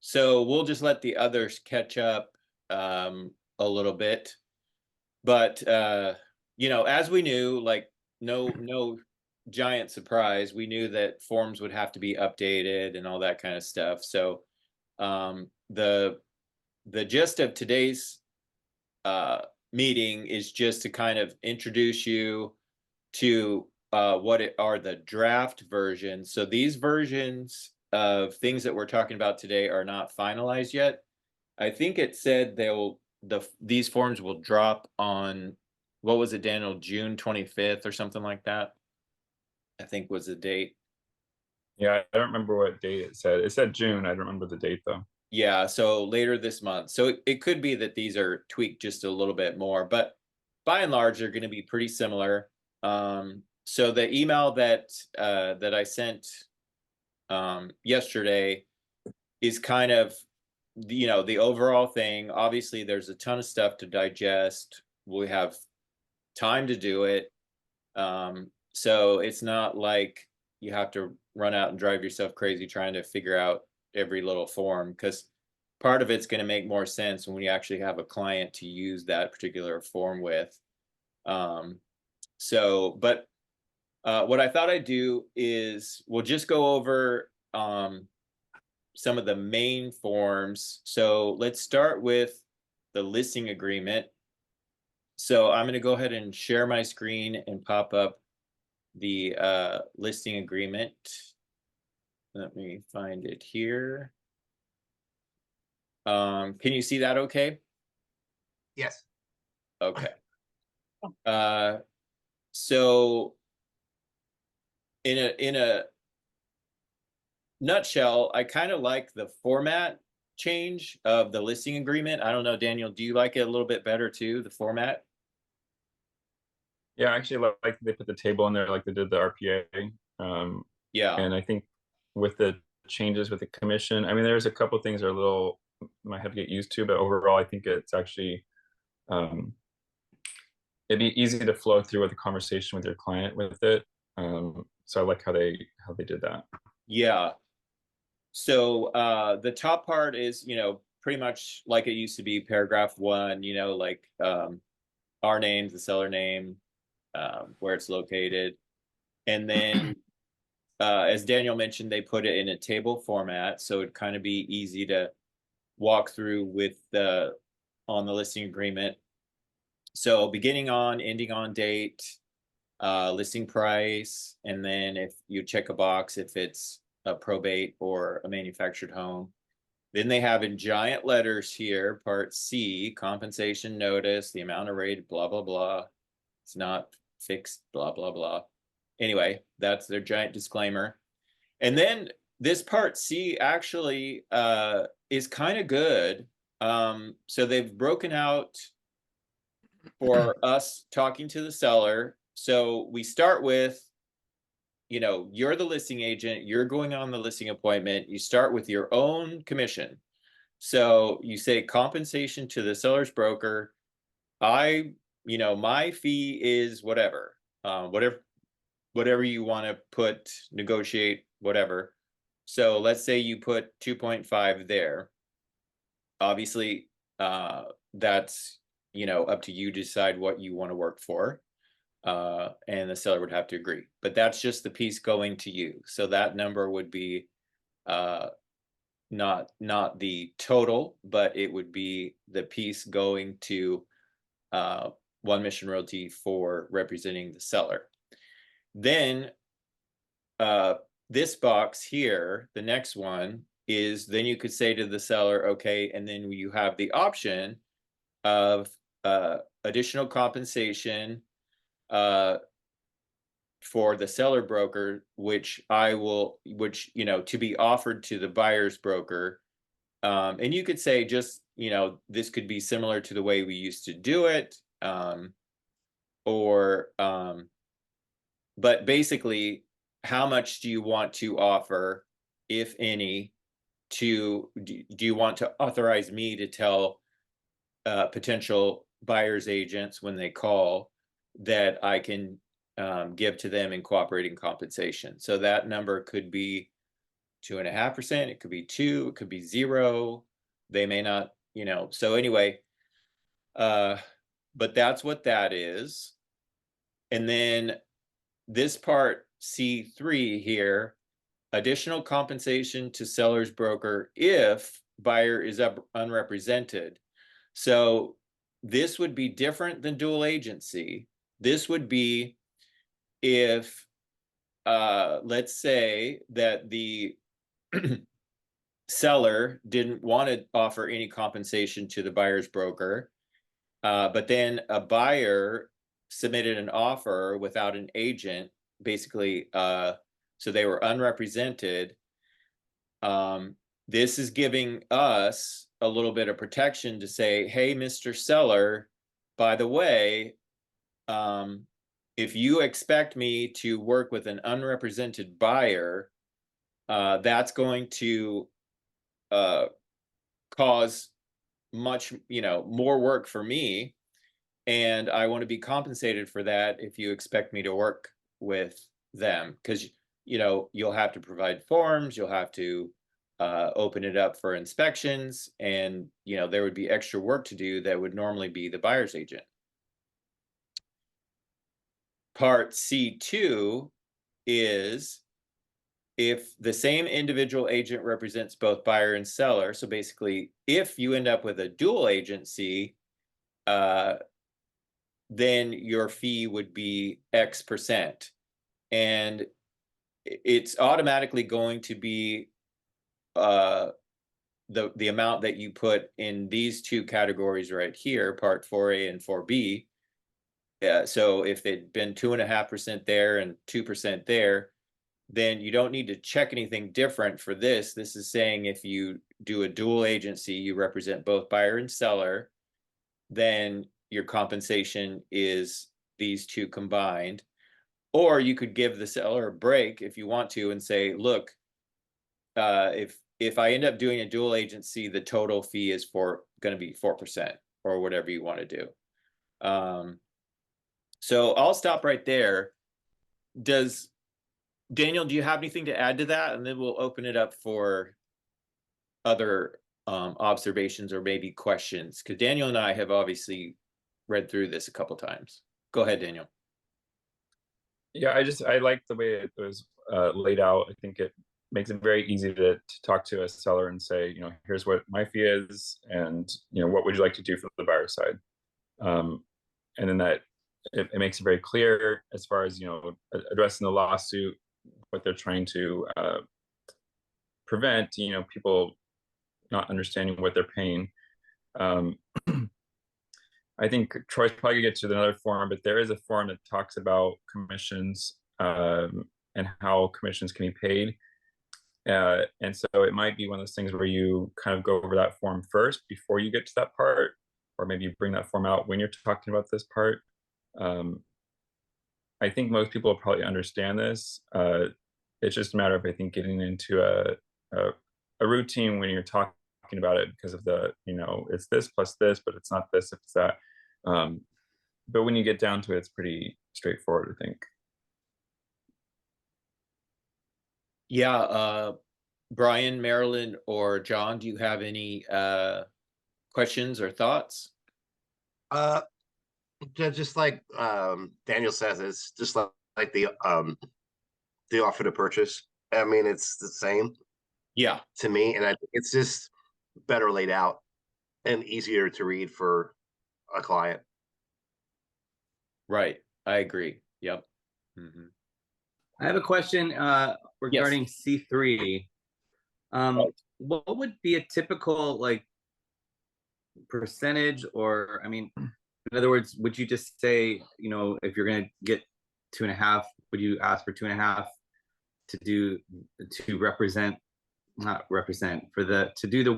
So we'll just let the others catch up a little bit. But as we knew, like no giant surprise, we knew that forms would have to be updated and all that kind of stuff. So the gist of today's meeting is just to kind of introduce you to what are the draft versions. So these versions of things that we're talking about today are not finalized yet. I think it said these forms will drop on, what was it, Daniel, June 25th or something like that, I think was the date. Yeah, I don't remember what date it said. It said June. I don't remember the date though. Yeah, so later this month. So it could be that these are tweaked just a little bit more, but by and large, they're going to be pretty similar. So the email that I sent yesterday is kind of the overall thing. Obviously, there's a ton of stuff to digest. We have time to do it. So it's not like you have to run out and drive yourself crazy trying to figure out every little form, because part of it's going to make more sense when you actually have a client to use that particular form with. But what I thought I'd do is we'll just go over some of the main forms. So let's start with the listing agreement. So I'm going to go ahead and share my screen and pop up the listing agreement. Let me find it here. Can you see that okay? Yes. Okay. So in a nutshell, I kind of like the format change of the listing agreement. I don't know, Daniel, do you like it a little bit better too, the format? Yeah, I actually like they put the table in there like they did the RPA. Yeah. And I think with the changes with the commission, I mean, there's a couple things that are a little might have to get used to, but overall, I think it's actually it'd be easy to flow through with the conversation with your client with it. So I like how they did that. Yeah. So the top part is, pretty much like it used to be, paragraph 1, like our names, the seller name, where it's located. And then, as Daniel mentioned, they put it in a table format, so it'd kind of be easy to walk through with on the listing agreement. So beginning on, ending on date, listing price, and then if you check a box if it's a probate or a manufactured home. Then they have in giant letters here, part C, compensation notice, the amount of rate, blah, blah, blah. It's not fixed, blah, blah, blah. Anyway, that's their giant disclaimer. And then this part C actually is kind of good. So they've broken out for us talking to the seller. So we start with, you're the listing agent, you're going on the listing appointment, you start with your own commission. So you say compensation to the seller's broker. My fee is whatever, whatever you want to put, negotiate, whatever. So let's say you put 2.5 there. Obviously, that's, up to you to decide what you want to work for. And the seller would have to agree. But that's just the piece going to you. So that number would be not the total, but it would be the piece going to One Mission Realty for representing the seller. Then this box here, the next one, is then you could say to the seller, okay, and then you have the option of additional compensation for the seller broker, which to be offered to the buyer's broker. And you could say just, this could be similar to the way we used to do it. But basically, how much do you want to offer, if any, do you want to authorize me to tell potential buyer's agents when they call that I can give to them in cooperating compensation? So that number could be 2.5%, it could be 2, it could be 0. They may not, so anyway, but that's what that is. And then this part C3 here, additional compensation to seller's broker if buyer is unrepresented. So this would be different than dual agency. This would be if, let's say that the seller didn't want to offer any compensation to the buyer's broker, but then a buyer submitted an offer without an agent, basically, so they were unrepresented. This is giving us a little bit of protection to say, hey, Mr. Seller, by the way, if you expect me to work with an unrepresented buyer, that's going to cause much, more work for me. And I want to be compensated for that if you expect me to work with them, because, you'll have to provide forms, you'll have to open it up for inspections, and, there would be extra work to do that would normally be the buyer's agent. Part C2 is if the same individual agent represents both buyer and seller. So basically, if you end up with a dual agency, then your fee would be X%. And it's automatically going to be the amount that you put in these two categories right here, part 4A and 4B. So if they'd been 2.5% there and 2% there, then you don't need to check anything different for this. This is saying if you do a dual agency, you represent both buyer and seller, then your compensation is these two combined. Or you could give the seller a break if you want to and say, look, if I end up doing a dual agency, the total fee is going to be 4% or whatever you want to do. So I'll stop right there. Daniel, do you have anything to add to that? And then we'll open it up for other observations or maybe questions, because Daniel and I have obviously read through this a couple times. Go ahead, Daniel. Yeah, I like the way it was laid out. I think it makes it very easy to talk to a seller and say, here's what my fee is, and what would you like to do for the buyer side, and then that it makes it very clear as far as addressing the lawsuit, what they're trying to prevent, people not understanding what they're paying. I think Troy's probably gonna get to another forum, but there is a forum that talks about commissions and how commissions can be paid. And so it might be one of those things where you kind of go over that form first before you get to that part, or maybe you bring that form out when you're talking about this part. I think most people will probably understand this. It's just a matter of, I think, getting into a routine when you're talking about it, because of the, it's this plus this, but it's not this if it's that. But when you get down to it, it's pretty straightforward, I think. Yeah, Brian, Marilyn, or John, do you have any questions or thoughts? Just like Daniel says, it's just like the offer to purchase. I mean, it's the same. Yeah. To me, and I think it's just better laid out and easier to read for a client. Right. I agree. Yep. Mm-hmm. I have a question regarding C3. What would be a typical percentage, or in other words, would you just say, if you're going to get 2.5, would you ask for 2.5 to do the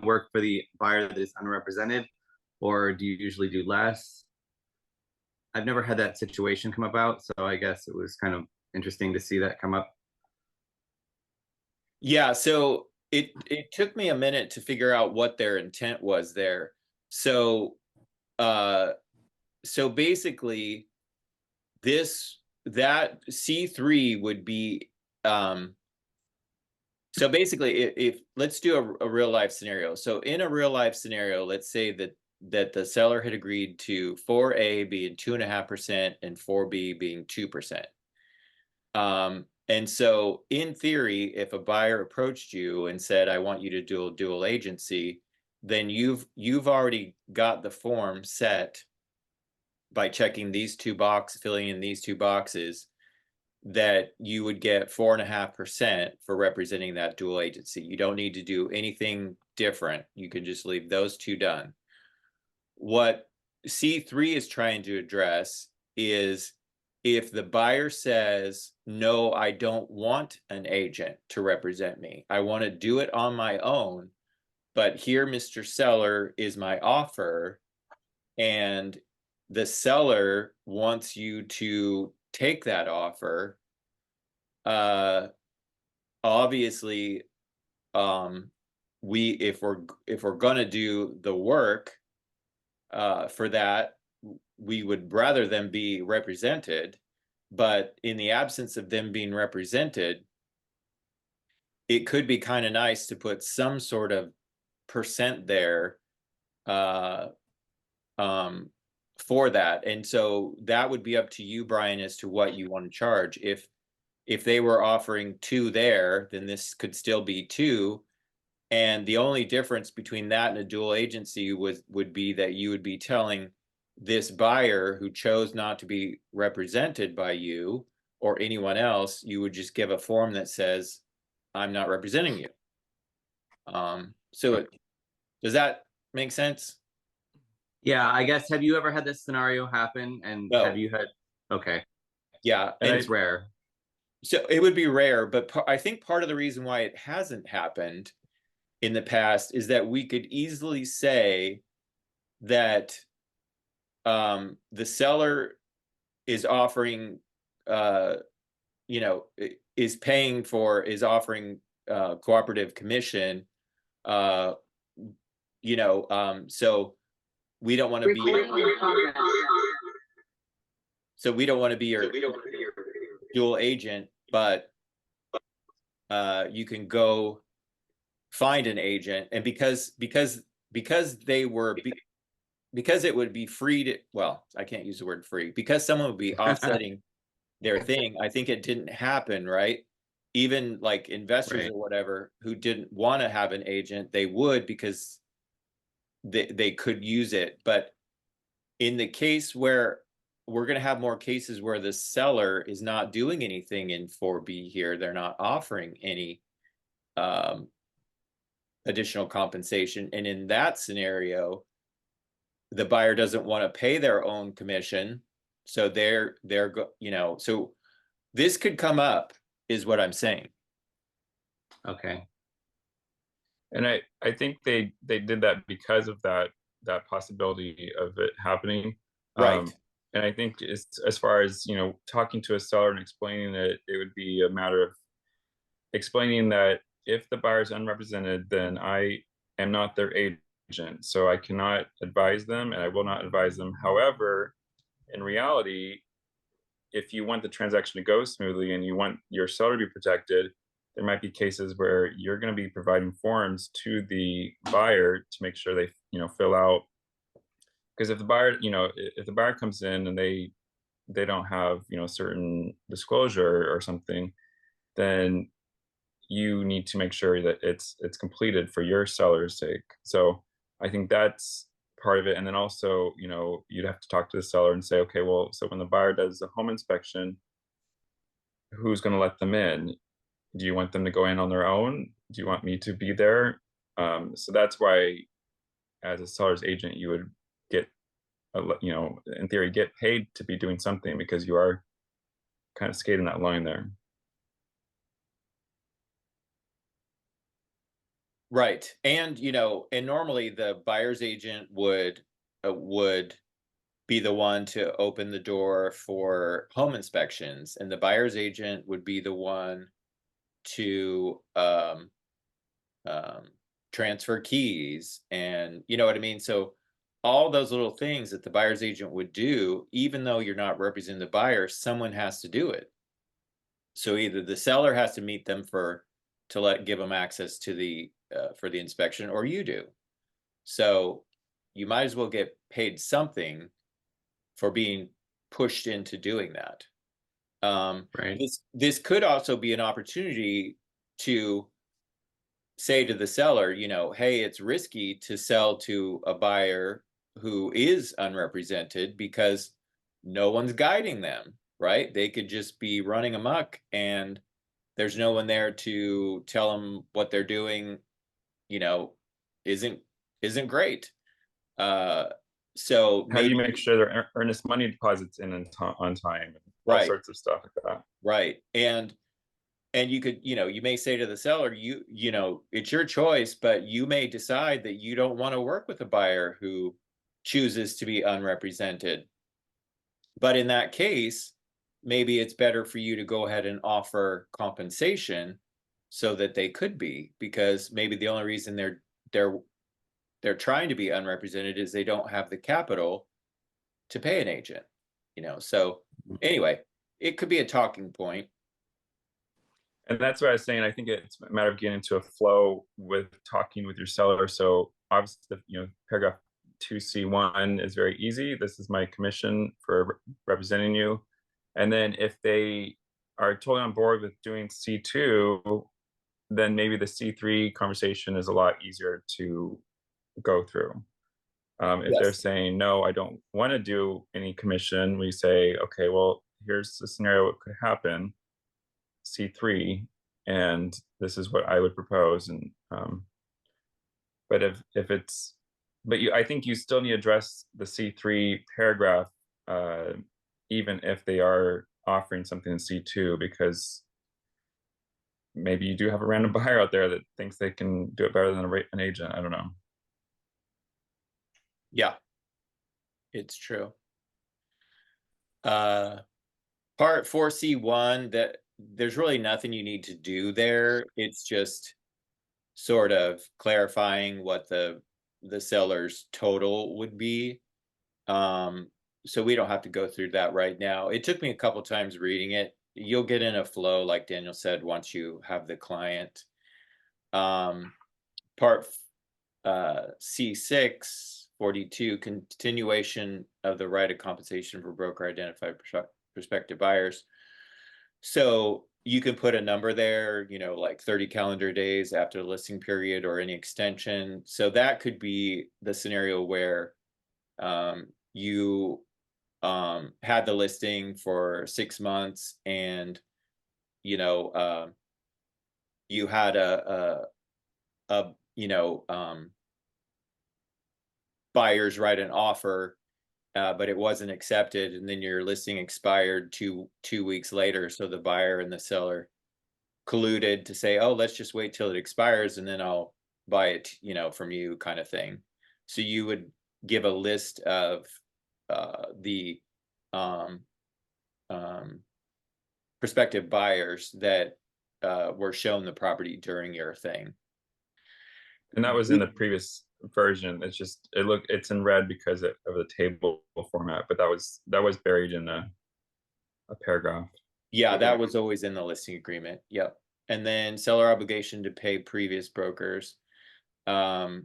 work for the buyer that is unrepresented, or do you usually do less? I've never had that situation come about, so I guess it was kind of interesting to see that come up. Yeah, so it took me a minute to figure out what their intent was there. So basically that C3 would be So basically, if let's do a real life scenario. So in a real life scenario, let's say that the seller had agreed to 4A being 2.5% and 4B being 2%. And so in theory, if a buyer approached you and said, I want you to do a dual agency, then you've already got the form set by checking these two boxes, filling in these two boxes, that you would get 4.5% for representing that dual agency. You don't need to do anything different. You can just leave those two done. What C3 is trying to address is if the buyer says, no, I don't want an agent to represent me. I want to do it on my own, but here, Mr. Seller, is my offer. And the seller wants you to take that offer. Obviously, if we're gonna do the work for that, we would rather them be represented. But in the absence of them being represented, it could be kind of nice to put some sort of percent there for that. And so that would be up to you, Brian, as to what you want to charge. If they were offering 2 there, then this could still be 2. And the only difference between that and a dual agency would be that you would be telling this buyer who chose not to be represented by you or anyone else, you would just give a form that says, I'm not representing you. Does that make sense? Yeah, I guess, have you ever had this scenario happen? And No. have you had, okay. Yeah. And it's rare. So it would be rare, but I think part of the reason why it hasn't happened in the past is that we could easily say that the seller is offering, is offering cooperative commission, so we don't want to be, your dual agent, but you can go find an agent, and because it would be free to, well, I can't use the word free, because someone would be offsetting their thing. I think it didn't happen, right? Even like investors Right. or whatever who didn't want to have an agent, they would, because they could use it. But in the case where we're going to have more cases where the seller is not doing anything in 4B here, they're not offering any additional compensation. And in that scenario, the buyer doesn't want to pay their own commission. So so this could come up, is what I'm saying. Okay. And I think they did that because of that possibility of it happening. Right. And I think as far as, talking to a seller and explaining it would be a matter of explaining that if the buyer is unrepresented, then I am not their agent. So I cannot advise them, and I will not advise them. However, in reality, if you want the transaction to go smoothly and you want your seller to be protected, there might be cases where you're going to be providing forms to the buyer to make sure they, fill out. Because if the buyer comes in and they don't have, certain disclosure or something, then you need to make sure that it's completed for your seller's sake. So I think that's part of it. And then also, you'd have to talk to the seller and say, okay, well, so when the buyer does a home inspection, who's going to let them in? Do you want them to go in on their own? Do you want me to be there? So that's why, as a seller's agent, you would get, in theory, get paid to be doing something, because you are kind of skating that line there. Right. And, and normally the buyer's agent would be the one to open the door for home inspections, and the buyer's agent would be the one to transfer keys, and you know what I mean? So all those little things that the buyer's agent would do, even though you're not representing the buyer, someone has to do it. So either the seller has to meet them for to give them access to the for the inspection, or you do. So you might as well get paid something for being pushed into doing that. Right. This could also be an opportunity to say to the seller, you know, hey, it's risky to sell to a buyer who is unrepresented because no one's guiding them, right? They could just be running amok and there's no one there to tell them what they're doing, you know, isn't great. So How do you maybe, make sure their earnest money deposits in on time, and all right, sorts of stuff like that? right. And you could, you know, you may say to the seller, you know, it's your choice, but you may decide that you don't want to work with a buyer who chooses to be unrepresented. But in that case, maybe it's better for you to go ahead and offer compensation so that they could be, because maybe the only reason they're trying to be unrepresented is they don't have the capital to pay an agent, you know. So anyway, it could be a talking point. And that's what I was saying. I think it's a matter of getting into a flow with talking with your seller. So obviously, you know, paragraph 2C1 is very easy. This is my commission for representing you. And then if they are totally on board with doing C2, then maybe the C3 conversation is a lot easier to go through. If they're Yes. saying, no, I don't want to do any commission, we say, okay, well, here's the scenario what could happen, C3, and this is what I would propose. And but if it's, but I think you still need to address the C3 paragraph, even if they are offering something in C2, because maybe you do have a random buyer out there that thinks they can do it better than an agent. I don't know. Yeah, it's true. Part 4C1, that there's really nothing you need to do there. It's just sort of clarifying what the seller's total would be. So we don't have to go through that right now. It took me a couple times reading it. You'll get in a flow, like Daniel said, once you have the client. Part C6, 42, continuation of the right of compensation for broker identified prospective buyers. So you can put a number there, you know, like 30 calendar days after the listing period or any extension. So that could be the scenario where you had the listing for 6 months and, you know, you had you know, buyers write an offer, but it wasn't accepted, and then your listing expired two weeks later. So the buyer and the seller colluded to say, "Oh, let's just wait till it expires, and then I'll buy it, you know, from you," kind of thing. So you would give a list of the prospective buyers that were shown the property during your thing. And that was in the previous version. It's just it's in red because of the table format, but that was buried in a paragraph. Yeah, that was always in the listing agreement. Yep. And then seller obligation to pay previous brokers. So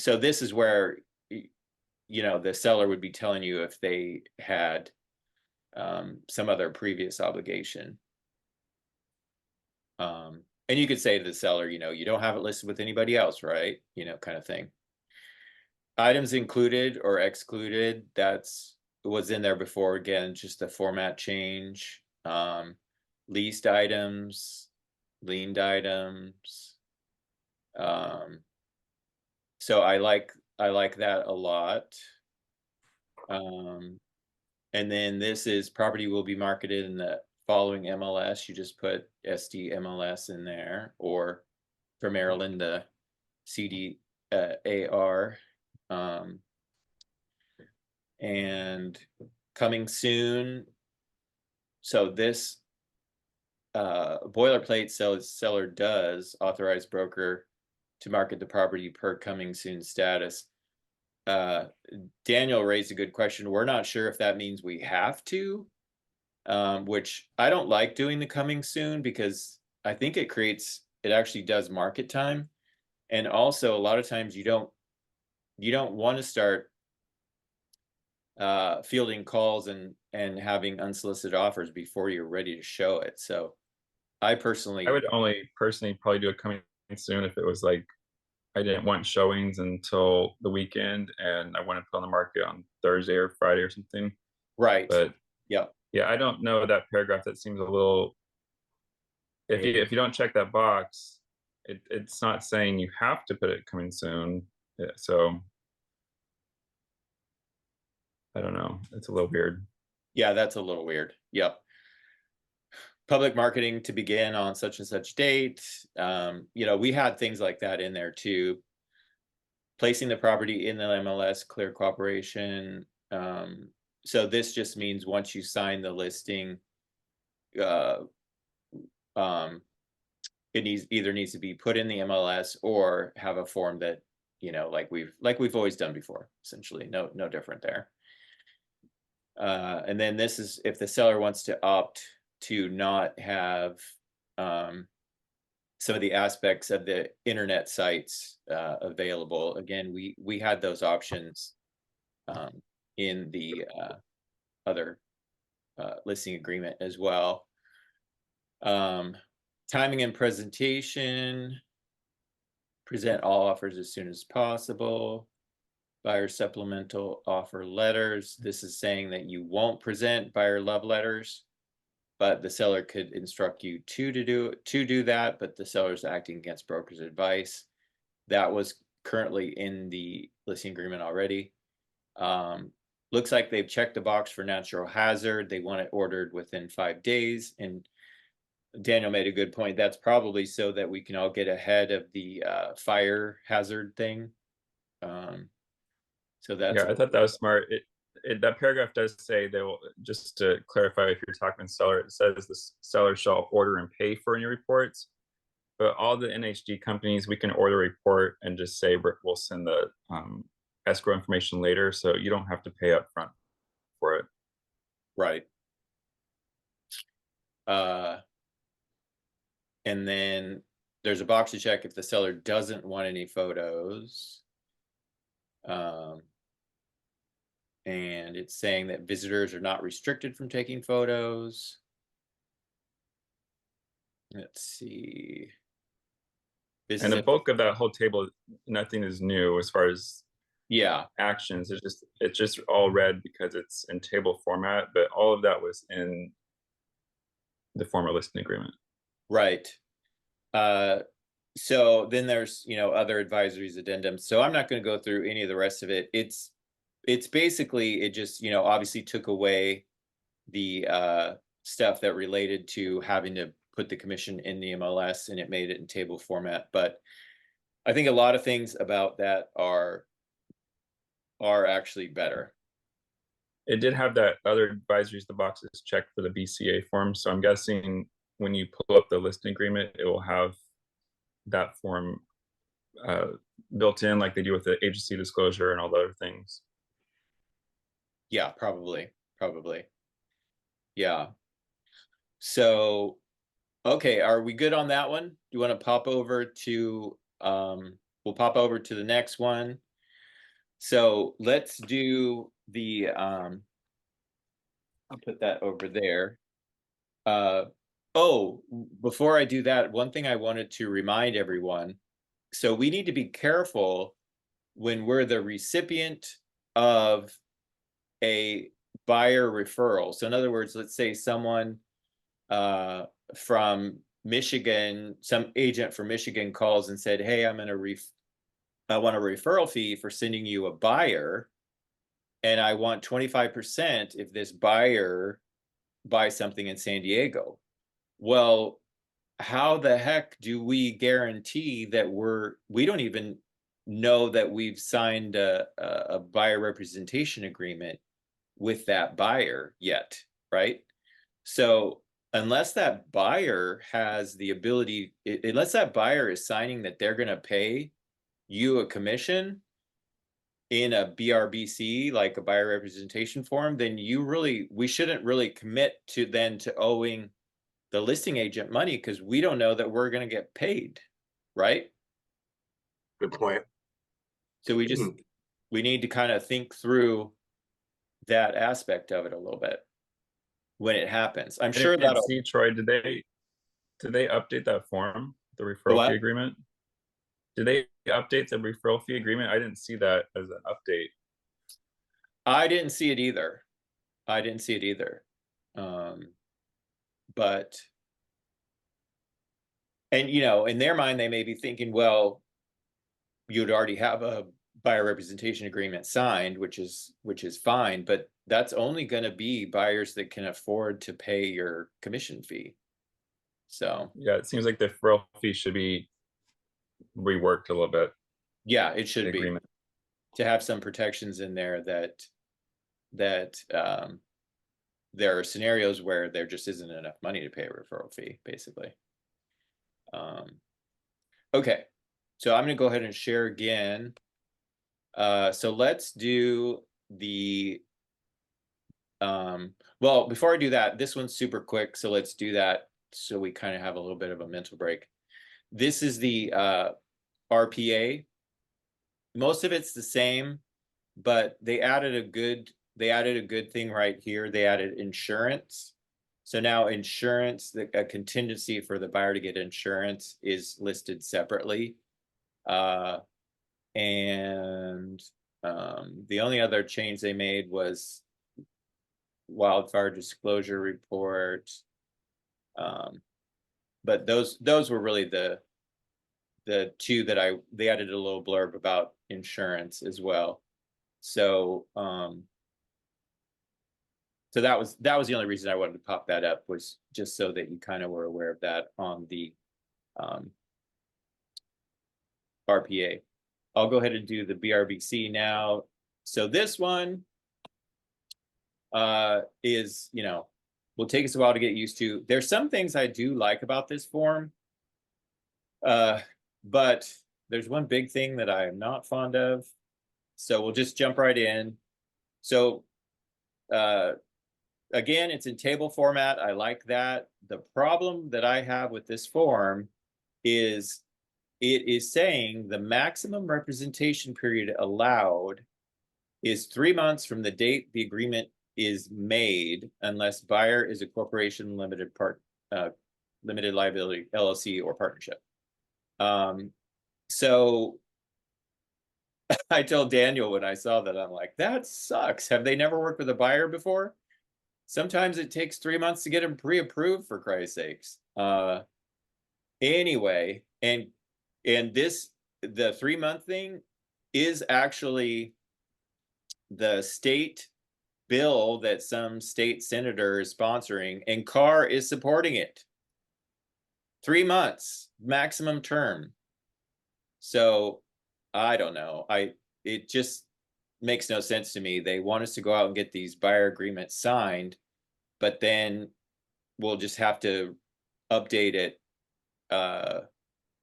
this is where, you know, the seller would be telling you if they had some other previous obligation. And you could say to the seller, you know, you don't have it listed with anybody else, right? You know, kind of thing. Items included or excluded, that's was in there before. Again, just a format change. Leased items, liened items. So I like that a lot. And then this is property will be marketed in the following MLS. You just put SDMLS in there, or for Maryland, the C.A.R. And coming soon. So this boilerplate seller does authorize broker to market the property per coming soon status. Daniel raised a good question. We're not sure if that means we have to, which I don't like doing the coming soon, because I think it creates it actually does market time. And also a lot of times you don't want to start fielding calls and having unsolicited offers before you're ready to show it. So I would only personally probably do it coming soon if it was like I didn't want showings until the weekend and I want to put on the market on Thursday or Friday or something. Right. But yeah, I don't know that paragraph. That seems a little, if you don't check that box, it's not saying you have to put it coming soon. Yeah, so I don't know. It's a little weird. Yeah, that's a little weird. Yep. Public marketing to begin on such and such date. You know, we had things like that in there too. Placing the property in the MLS, clear cooperation. So this just means once you sign the listing, it needs to be put in the MLS or have a form that, you know, like we've always done before, essentially. No different there. And then this is if the seller wants to opt to not have some of the aspects of the internet sites available. Again, we had those options in the other listing agreement as well. Timing and presentation. Present all offers as soon as possible. Buyer supplemental offer letters. This is saying that you won't present buyer love letters, but the seller could instruct you to do that, but the seller's acting against broker's advice. That was currently in the listing agreement already. Looks like they've checked the box for natural hazard. They want it ordered within 5 days. And Daniel made a good point. That's probably so that we can all get ahead of the fire hazard thing. So that's, yeah, I thought that was smart. That paragraph does say they will, just to clarify, if you're talking to seller, it says the seller shall order and pay for any reports. But all the NHD companies, we can order a report and just say we'll send the escrow information later, so you don't have to pay up front for it. right. And then there's a box to check if the seller doesn't want any photos. And it's saying that visitors are not restricted from taking photos. Let's see. And the bulk of that whole table, nothing is new as far as actions. It's just all red because it's in table format, but all of that was in the former listing agreement. Right. So then there's, you know, other advisories, addendums. So I'm not going to go through any of the rest of it. It's basically, it just, you know, obviously took away the stuff that related to having to put the commission in the MLS, and it made it in table format. But I think a lot of things about that are actually better. It did have that other advisories, the boxes checked for the BCA form. So I'm guessing when you pull up the listing agreement, it will have that form built in like they do with the agency disclosure and all the other things. Yeah, probably. Yeah. So, okay, are we good on that one? Do you want to pop over to, we'll pop over to the next one. So let's do the, I'll put that over there. Oh, before I do that, one thing I wanted to remind everyone. So we need to be careful when we're the recipient of a buyer referral. So in other words, let's say someone from Michigan, some agent from Michigan calls and said, hey, I want a referral fee for sending you a buyer, and I want 25% if this buyer buys something in San Diego. Well, how the heck do we guarantee that we don't even know that we've signed a buyer representation agreement with that buyer yet, right? So unless that buyer has the ability, unless that buyer is signing that they're going to pay you a commission in a BRBC, like a buyer representation form, then we shouldn't really commit to owing the listing agent money because we don't know that we're going to get paid, right? Good point. So we need to kind of think through that aspect of it a little bit when it happens. I'm sure And that'll. see, Troy, did they update that form, the The referral what? fee agreement? Did they update the referral fee agreement? I didn't see that as an update. I didn't see it either. But, and you know, in their mind, they may be thinking, well, you'd already have a buyer representation agreement signed, which is fine, but that's only going to be buyers that can afford to pay your commission fee. So Yeah, it seems like the referral fee should be reworked a little bit. yeah, it should The be agreement. to have some protections in there that there are scenarios where there just isn't enough money to pay a referral fee, basically. Okay, so I'm going to go ahead and share again. So let's do the well, before I do that, this one's super quick, so let's do that so we kind of have a little bit of a mental break. This is the RPA. Most of it's the same, but they added a good thing right here. They added insurance. So now insurance, a contingency for the buyer to get insurance is listed separately. And the only other change they made was wildfire disclosure report. But those were really the two that they added a little blurb about insurance as well. So so that was the only reason I wanted to pop that up, was just so that you kind of were aware of that on the RPA. I'll go ahead and do the BRBC now. So this one is, you know, will take us a while to get used to. There's some things I do like about this form, but there's one big thing that I am not fond of. So we'll just jump right in. So again, it's in table format. I like that. The problem that I have with this form is it is saying the maximum representation period allowed is 3 months from the date the agreement is made, unless buyer is a corporation, limited liability, LLC, or partnership. So I told Daniel when I saw that, I'm like, that sucks. Have they never worked with a buyer before? Sometimes it takes 3 months to get them pre-approved, for Christ's sakes. Anyway, and the 3 month thing is actually the state bill that some state senator is sponsoring, and C.A.R is supporting it. 3 months maximum term. So I don't know. It just makes no sense to me. They want us to go out and get these buyer agreements signed, but then we'll just have to update it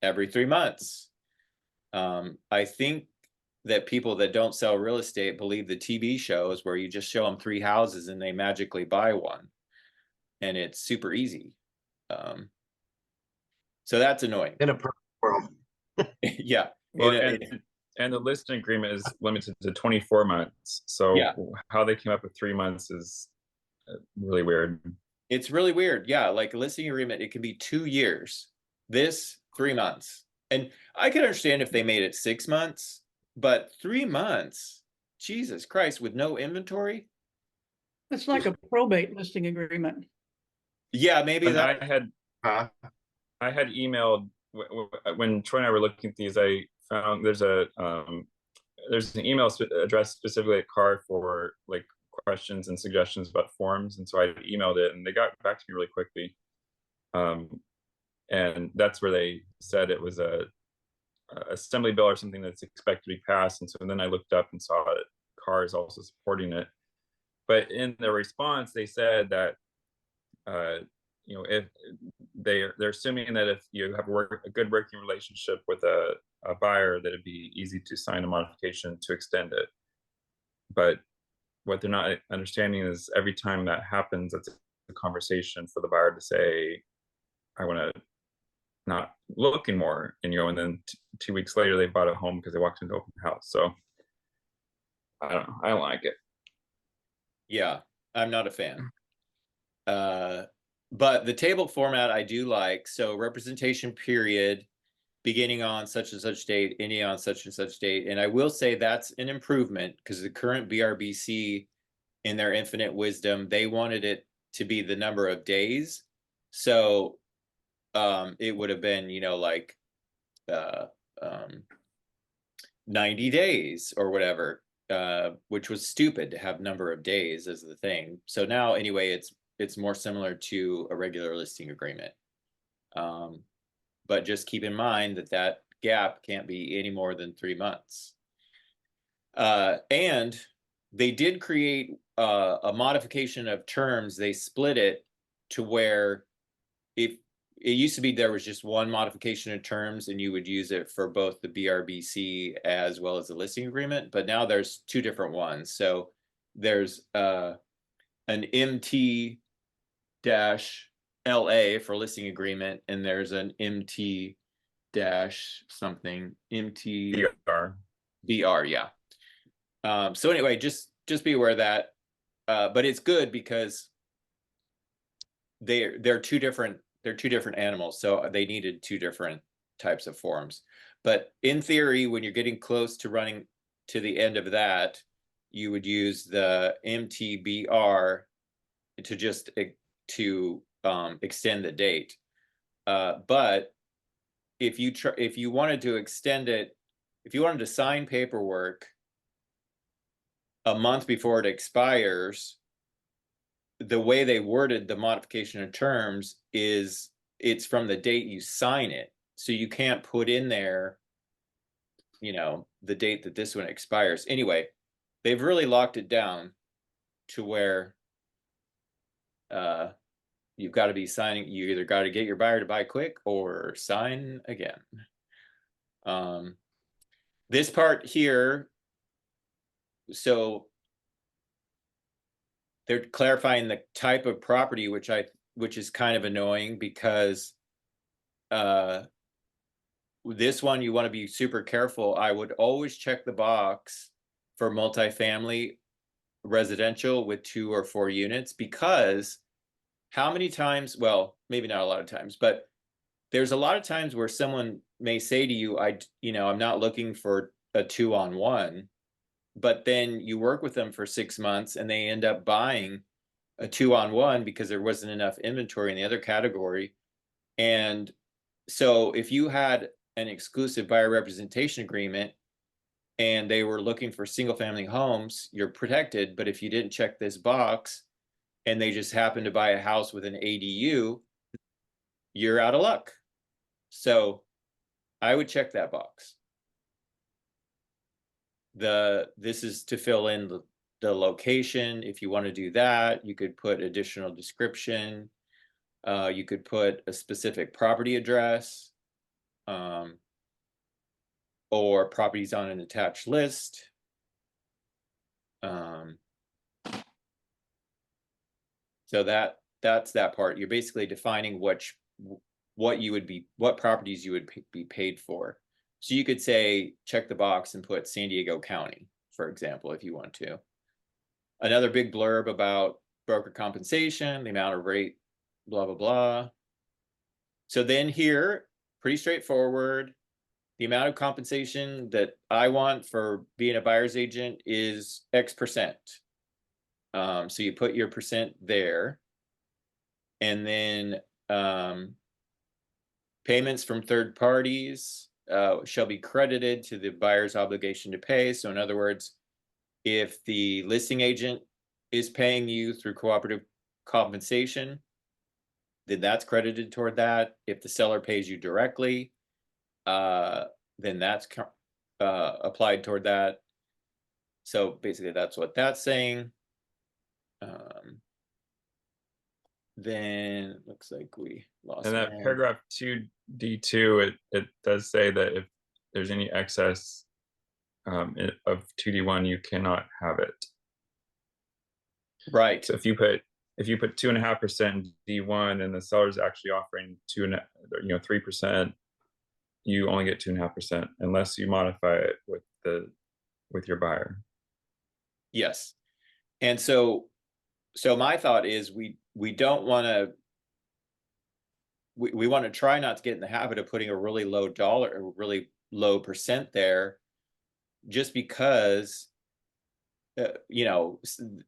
every 3 months. I think that people that don't sell real estate believe the TV shows where you just show them 3 houses and they magically buy one, and it's super easy. So that's annoying. In a perfect world. Yeah. Well, and the listing agreement is limited to 24 months. So yeah, how they came up with 3 months is really weird. It's really weird. Yeah, like a listing agreement, it can be 2 years. This 3 months. And I can understand if they made it 6 months, but 3 months, Jesus Christ, with no inventory. It's like a probate listing agreement. Yeah, maybe that. I had emailed when Troy and I were looking at these. I found there's an email address specifically at C.A.R for like questions and suggestions about forms, and so I emailed it, and they got back to me really quickly. And that's where they said it was a assembly bill or something that's expected to be passed. And so then I looked up and saw that C.A.R is also supporting it. But in the response, they said that you know, if they're assuming that if you have a good working relationship with a buyer, that it'd be easy to sign a modification to extend it. But what they're not understanding is every time that happens, it's a conversation for the buyer to say, I want to not look anymore, and and then 2 weeks later they bought a home because they walked into open house. So I don't know, I don't like it. Yeah, I'm not a fan. But the table format I do like. So representation period, beginning on such and such date, ending on such and such date. And I will say that's an improvement, because the current BRBC, in their infinite wisdom, they wanted it to be the number of days. So it would have been, like 90 days or whatever, which was stupid to have number of days as the thing. So now anyway, it's more similar to a regular listing agreement. But just keep in mind that gap can't be any more than 3 months. And they did create a modification of terms. They split it to where, if it used to be there was just one modification of terms and you would use it for both the BRBC as well as the listing agreement, but now there's 2 different ones. So there's an MT dash LA for listing agreement, and there's an MT dash something, MT BR, yeah. So anyway, just be aware of that. But it's good because they're two different animals, so they needed 2 different types of forms. But in theory, when you're getting close to running to the end of that, you would use the MTBR to just extend the date. But if you wanted to extend it, if you wanted to sign paperwork a month before it expires, the way they worded the modification of terms is it's from the date you sign it. So you can't put in there, the date that this one expires. Anyway, they've really locked it down to where you've got to be signing. You either got to get your buyer to buy quick or sign again. This part here, so they're clarifying the type of property, which is kind of annoying, because this one you want to be super careful. I would always check the box for multifamily residential with 2 or 4 units, because how many times, well, maybe not a lot of times, but there's a lot of times where someone may say to you, I'm not looking for a 2-on-1, but then you work with them for 6 months and they end up buying a 2-on-1 because there wasn't enough inventory in the other category. And so if you had an exclusive buyer representation agreement and they were looking for single family homes, you're protected. But if you didn't check this box and they just happened to buy a house with an ADU, you're out of luck. So I would check that box. This is to fill in the location. If you want to do that, you could put additional description. You could put a specific property address, or properties on an attached list. So that's that part. You're basically defining what properties you would be paid for. So you could say, check the box and put San Diego County, for example, if you want to. Another big blurb about broker compensation, the amount of rate, blah, blah, blah. So then here, pretty straightforward. The amount of compensation that I want for being a buyer's agent is X%. So you put your percent there. And then payments from third parties shall be credited to the buyer's obligation to pay. So in other words, if the listing agent is paying you through cooperative compensation, then that's credited toward that. If the seller pays you directly, then that's applied toward that. So basically that's what that's saying. Then it looks like we lost. And that paragraph 2D2, it does say that if there's any excess of 2D1, you cannot have it. Right. So if you put if you put 2.5% D1 and the seller's actually offering 3%, you only get 2.5% unless you modify it with your buyer. Yes. And so my thought is we don't want to, we want to try not to get in the habit of putting a really low percent there, just because you know,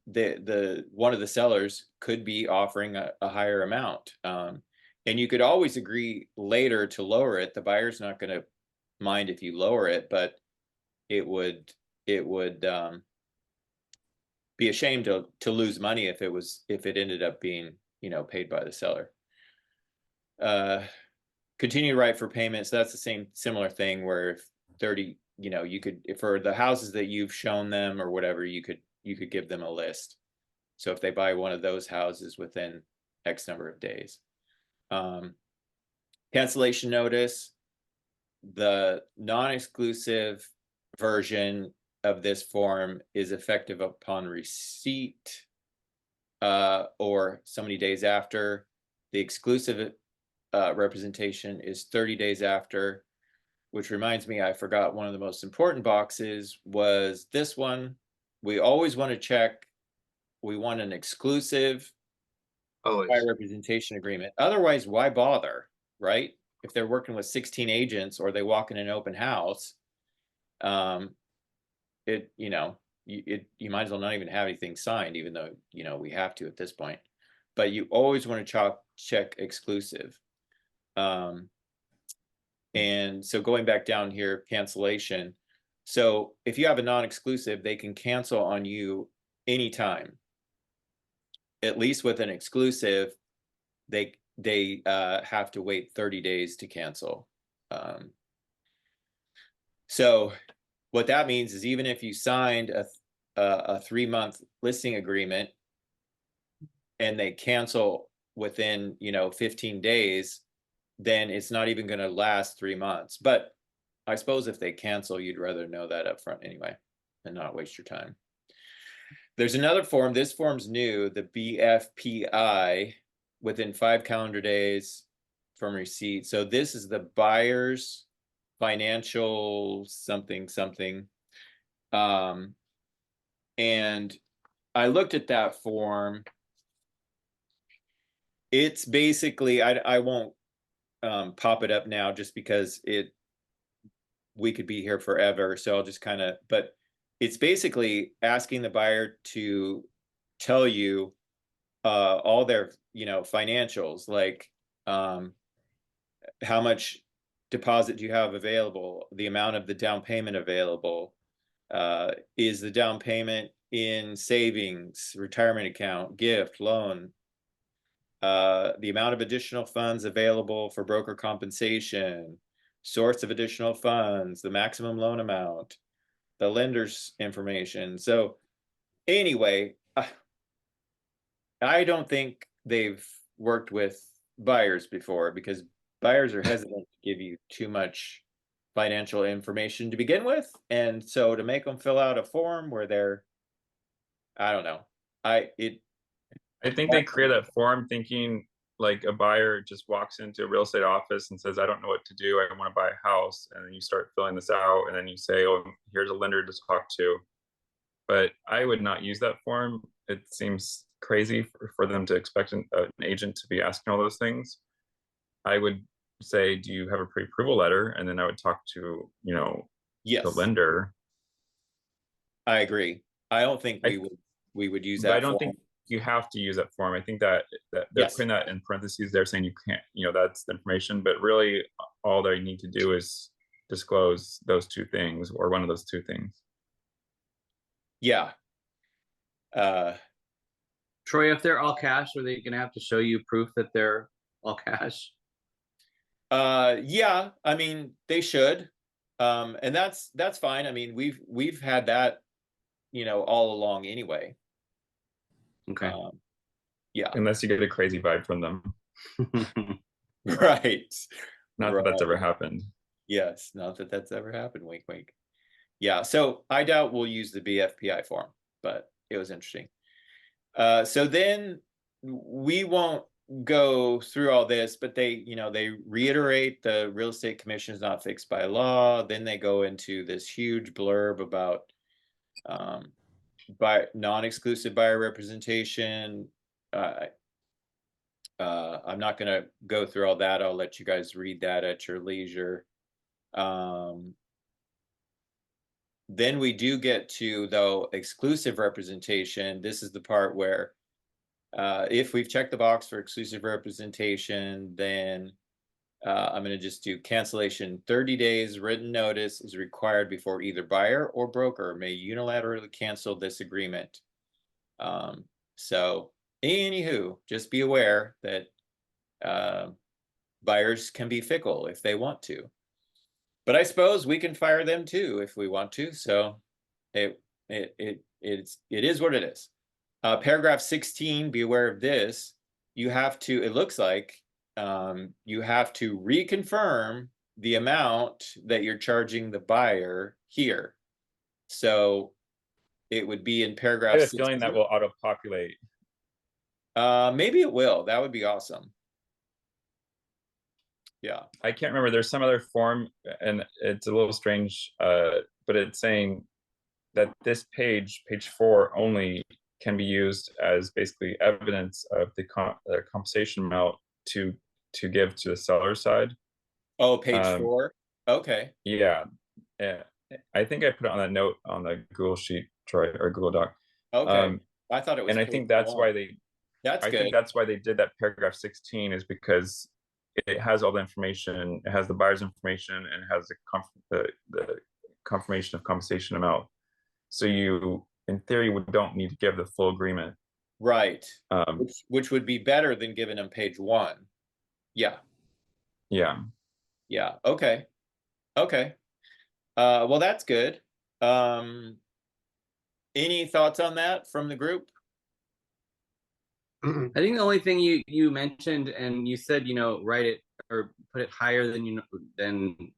the one of the sellers could be offering a higher amount, and you could always agree later to lower it. The buyer's not going to mind if you lower it, but it would be a shame to lose money if it ended up being, you know, paid by the seller. Continue right for payments. So that's the similar thing where if 30, you know, you could, for the houses that you've shown them or whatever, you could give them a list. So if they buy one of those houses within X number of days. Cancellation notice, the non-exclusive version of this form is effective upon receipt or so many days after. The exclusive representation is 30 days after, which reminds me, I forgot one of the most important boxes was this one. We always want to check, we want an exclusive buyer representation agreement. Otherwise, why bother, right? If they're working with 16 agents or they walk in an open house, you know, you might as well not even have anything signed, even though, you know, we have to at this point. But you always want to check exclusive. And so going back down here, cancellation. So if you have a non-exclusive, they can cancel on you anytime. At least with an exclusive, they have to wait 30 days to cancel. So what that means is even if you signed a 3-month listing agreement and they cancel within, you know, 15 days, then it's not even going to last 3 months. But I suppose if they cancel, you'd rather know that up front anyway and not waste your time. There's another form. This form's new, the BFPI, within 5 calendar days from receipt. So this is the buyer's financial something. And I looked at that form. It's basically, I won't pop it up now just because we could be here forever. So I'll just kind of, but it's basically asking the buyer to tell you all their, you know, financials, like how much deposit do you have available, the amount of the down payment available, is the down payment in savings, retirement account, gift, loan, the amount of additional funds available for broker compensation, source of additional funds, the maximum loan amount, the lender's information. So anyway, I don't think they've worked with buyers before because buyers are hesitant to give you too much financial information to begin with. And so to make them fill out a form where they're, I don't know, I think they create that form thinking like a buyer just walks into a real estate office and says, I don't know what to do. I want to buy a house. And then you start filling this out and then you say, oh, here's a lender to talk to. But I would not use that form. It seems crazy for them to expect an agent to be asking all those things. I would say, do you have a pre-approval letter? And then I would talk to, you know, yes, the lender. I agree. I don't think we would use that. But I don't think you have to use that form. I think that they're putting that in parentheses. They're saying you can't, you know, that's the information, but really all they need to do is disclose those 2 things or one of those 2 things. Yeah. Troy, if they're all cash, are they going to have to show you proof that they're all cash? Yeah, I mean, they should. And that's fine. I mean, we've had that, you know, all along anyway. Okay. Yeah. Unless you get a crazy vibe from them. Right. Not that that's ever happened. Yes, not that that's ever happened. Wink, wink. Yeah, so I doubt we'll use the BFPI form, but it was interesting. So then we won't go through all this, but they, you know, they reiterate the real estate commission is not fixed by law. Then they go into this huge blurb about by non-exclusive buyer representation. I'm not going to go through all that. I'll let you guys read that at your leisure. Then we do get to, though, exclusive representation. This is the part where if we've checked the box for exclusive representation, then I'm going to just do cancellation. 30 days written notice is required before either buyer or broker may unilaterally cancel this agreement. So anywho, just be aware that buyers can be fickle if they want to. But I suppose we can fire them too if we want to. So it is what it is. Paragraph 16, be aware of this. You have to, it looks like, you have to reconfirm the amount that you're charging the buyer here. So it would be in I paragraph have a 16. feeling that will auto-populate. Maybe it will. That would be awesome. Yeah. I can't remember. There's some other form, and it's a little strange, but it's saying that this page 4 only can be used as basically evidence of the compensation amount to give to the seller side. Oh, page 4. Okay. Yeah. I think I put it on that note on the Google Sheet, Troy, or Google Doc. Okay. I thought it was. And I think that's why they. That's good. I think that's why they did that paragraph 16, is because it has all the information. It has the buyer's information and it has the confirmation of compensation amount. So you, in theory, don't need to give the full agreement. Right. Which would be better than giving them page 1. Yeah. Yeah. Yeah. Okay. Okay. Well, that's good. Any thoughts on that from the group? I think the only thing you mentioned, and you said, you know, write it or put it higher than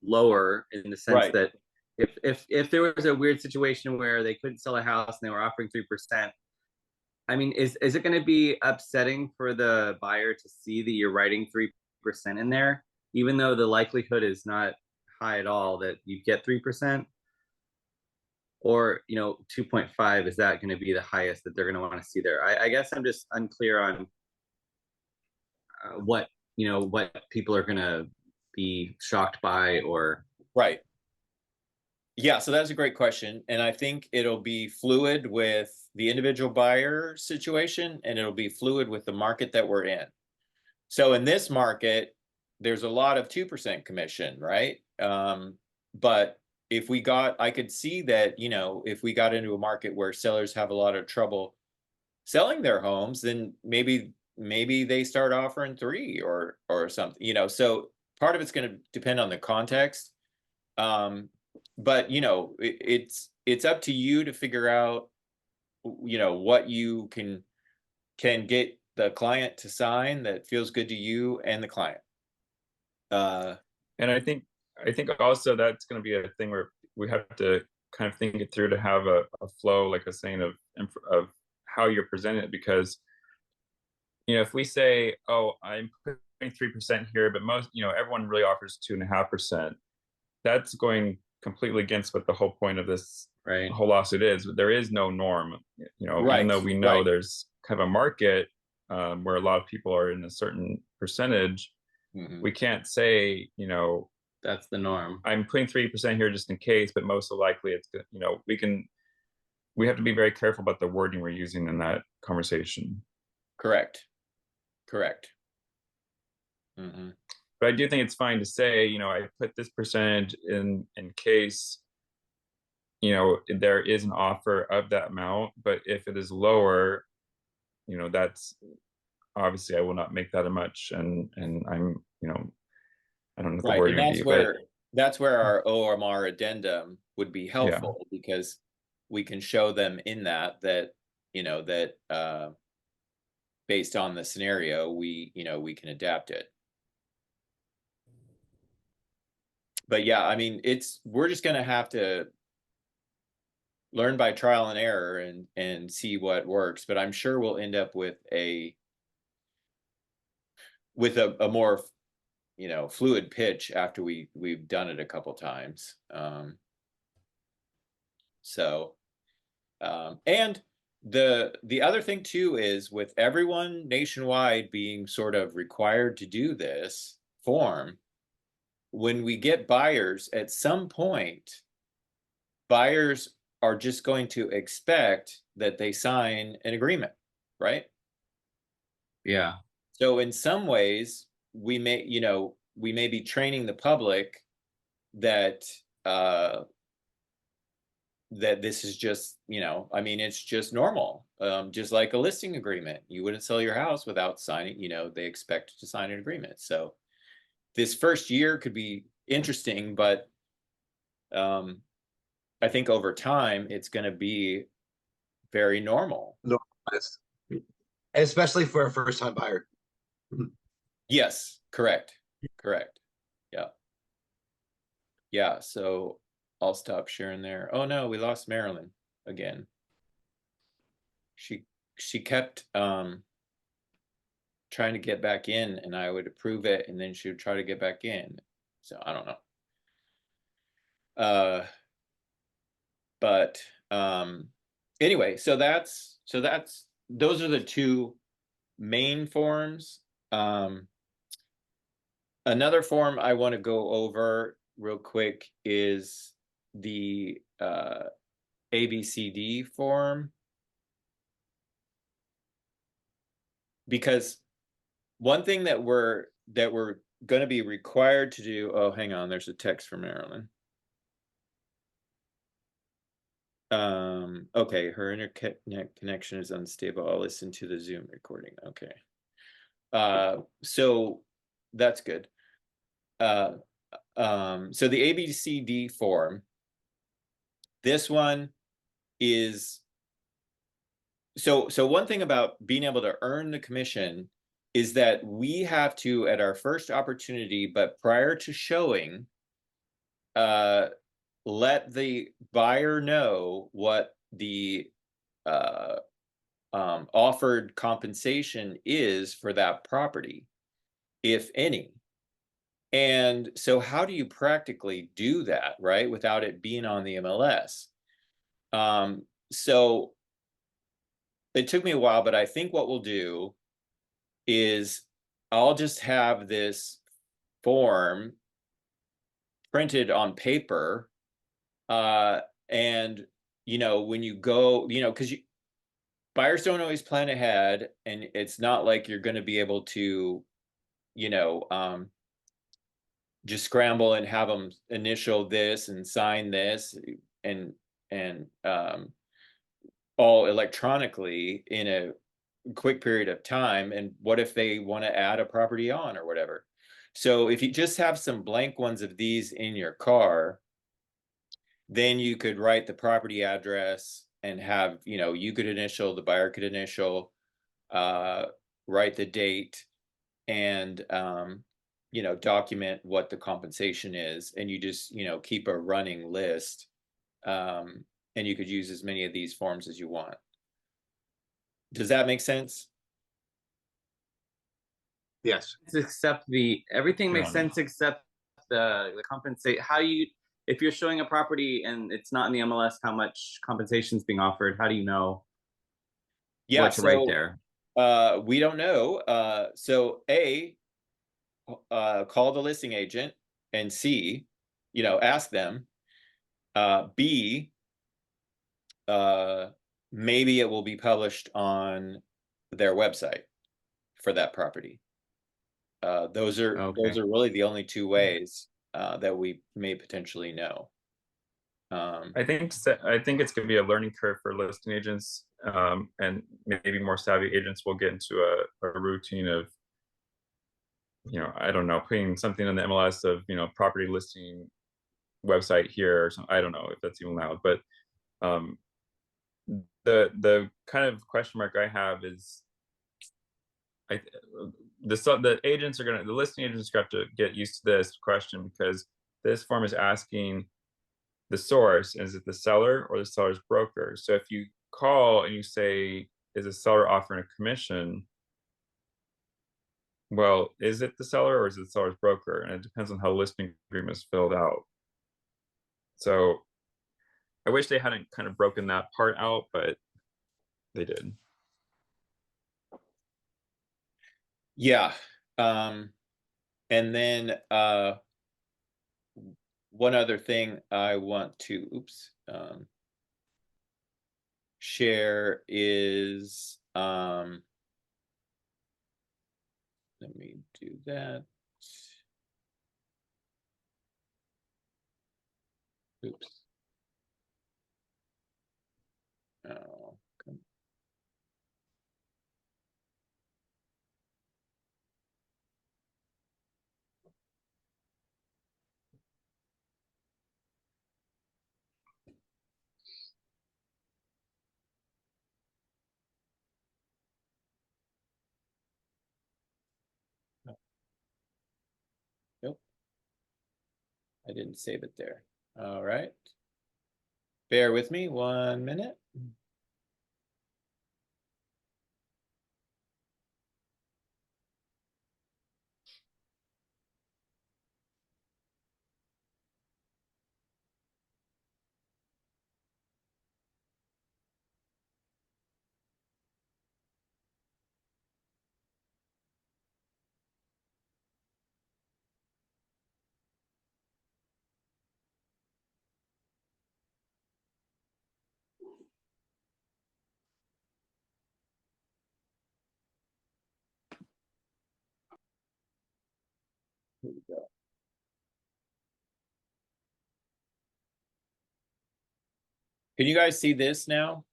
lower, in the sense Right. that if there was a weird situation where they couldn't sell a house and they were offering 3%, I mean, is it going to be upsetting for the buyer to see that you're writing 3% in there, even though the likelihood is not high at all that you get 3%? Or, you know, 2.5, is that going to be the highest that they're going to want to see there? I guess I'm just unclear on what people are going to be shocked by, or. Right. Yeah, so that's a great question. And I think it'll be fluid with the individual buyer situation, and it'll be fluid with the market that we're in. So in this market, there's a lot of 2% commission, right? But if we got, I could see that, you know, if we got into a market where sellers have a lot of trouble selling their homes, then maybe they start offering 3 or something, you know. So part of it's going to depend on the context. But you know, it's up to you to figure out, you know, what you can get the client to sign that feels good to you and the client. And I think also that's going to be a thing where we have to kind of think it through to have a flow, like I was saying, of how you're presenting it. Because, you know, if we say, oh, I'm putting 3% here, but most, you know, everyone really offers 2.5%, that's going completely against what the whole point of this whole lawsuit is. There is no norm, you know, even though we know there's kind of a market where a lot of people are in a certain percentage. We can't say, you know, that's the norm. I'm putting 3% here just in case, but most likely it's, you know, we have to be very careful about the wording we're using in that conversation. Correct. But I do think it's fine to say, you know, I put this percentage in case, you know, there is an offer of that amount, but if it is lower, you know, that's obviously I will not make that a much, and I'm, you know, I don't know what the wording would be, that's where our OMR addendum would be helpful, because we can show them in that you know, that based on the scenario, we can adapt it. But yeah, I mean, we're just going to have to learn by trial and error and see what works. But I'm sure we'll end up with a with a more, you know, fluid pitch after we've done it a couple times. And the other thing too is with everyone nationwide being sort of required to do this form, when we get buyers, at some point, buyers are just going to expect that they sign an agreement, right? Yeah. So in some ways, we may, you know, we may be training the public that that this is just, you know, I mean, it's just normal. Just like a listing agreement. You wouldn't sell your house without signing, you know, they expect to sign an agreement. So this first year could be interesting, but I think over time it's going to be very normal. Normalized. Especially for a first-time buyer. Yes, correct. Correct. Yeah. Yeah, so I'll stop sharing there. Oh no, we lost Marilyn again. She kept trying to get back in, and I would approve it, and then she would try to get back in. So I don't know. But anyway, so that's those are the two main forms. Another form I want to go over real quick is the ABCD form, because one thing that we're going to be required to do. Oh, hang on, there's a text from Marilyn. Okay, her internet connection is unstable. I'll listen to the Zoom recording. Okay. So that's good. So the ABCD form, this one is, so one thing about being able to earn the commission is that we have to, at our first opportunity, but prior to showing, let the buyer know what the offered compensation is for that property, if any. And so how do you practically do that, right, without it being on the MLS? So it took me a while, but I think what we'll do is I'll just have this form printed on paper, and you know, when you go, you know, because buyers don't always plan ahead, and it's not like you're going to be able to, you know, just scramble and have them initial this and sign this and all electronically in a quick period of time. And what if they want to add a property on or whatever? So if you just have some blank ones of these in your car, then you could write the property address and have, you know, you could initial, the buyer could initial, write the date, and you know, document what the compensation is, and you just, you know, keep a running list, and you could use as many of these forms as you want. Does that make sense? Yes. Except everything makes sense except the compensate. How you, if you're showing a property and it's not in the MLS, how much compensation is being offered? How do you know what to write there? We don't know. So call the listing agent and see, you know, ask them. B, maybe it will be published on their website for that property. Those are really the only two ways that we may potentially know. I think it's going to be a learning curve for listing agents, and maybe more savvy agents will get into a routine of, you know, I don't know, putting something on the MLS of, you know, property listing website here or something. I don't know if that's even allowed, but the kind of question mark I have is, the agents are the listing agents have to get used to this question, because this form is asking the source, is it the seller or the seller's broker? So if you call and you say, is the seller offering a commission, well, is it the seller or is it the seller's broker? And it depends on how the listing agreement is filled out. So I wish they hadn't kind of broken that part out, but they did. Yeah. And then one other thing I want to share is let me do that. Oops. Oh, come. Nope. I didn't save it there. All right. Bear with me 1 minute. Here we go. Can you guys see this now?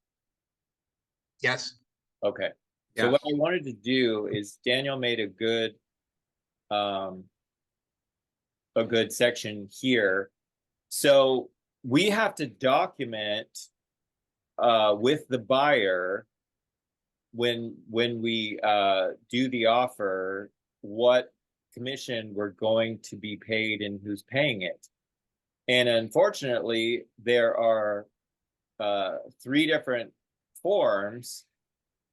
Yes. Okay. So Yeah. what I wanted to do is Daniel made a good section here. So we have to document with the buyer when we do the offer what commission we're going to be paid and who's paying it. And unfortunately, there are 3 different forms